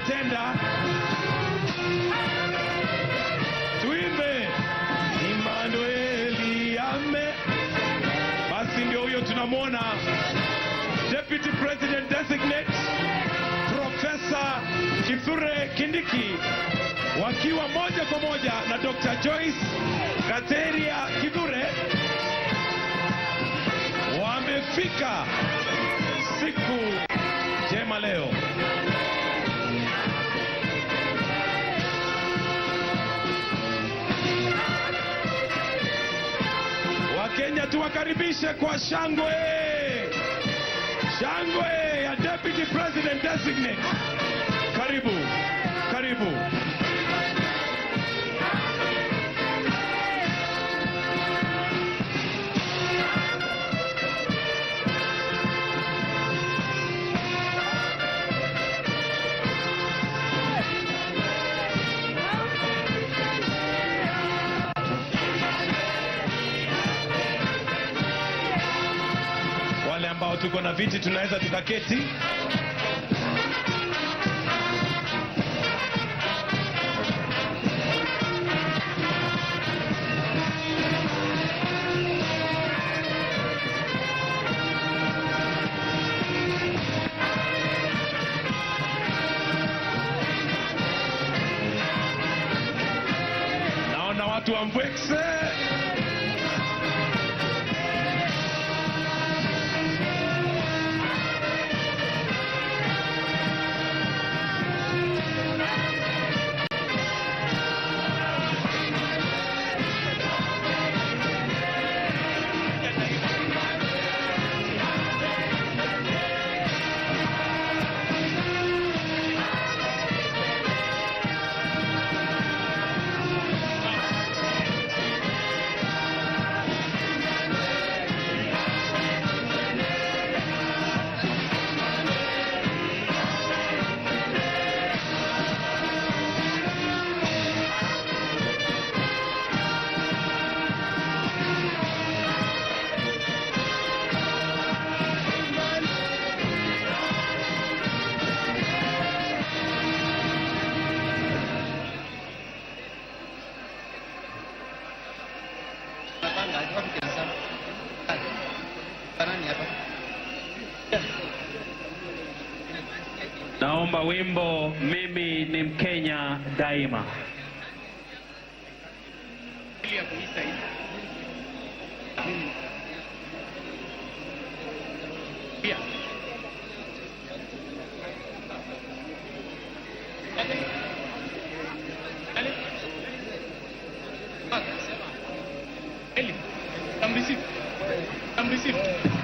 ametenda. Tuimbe Emmanuel ame. Basi ndio huyo tunamwona Deputy President Designate Professor Kithure Kindiki wakiwa moja kwa moja na Dr. Joyce Kateria Kithure wamefika siku njema leo. Wakenya tuwakaribishe kwa shangwe. Shangwe ya Deputy President Designate. Karibu, karibu. Wale ambao tuko na viti tunaweza tukaketi. Naona watu wa Mbwekse. Naomba wimbo Mimi ni Mkenya Daima. Come receive.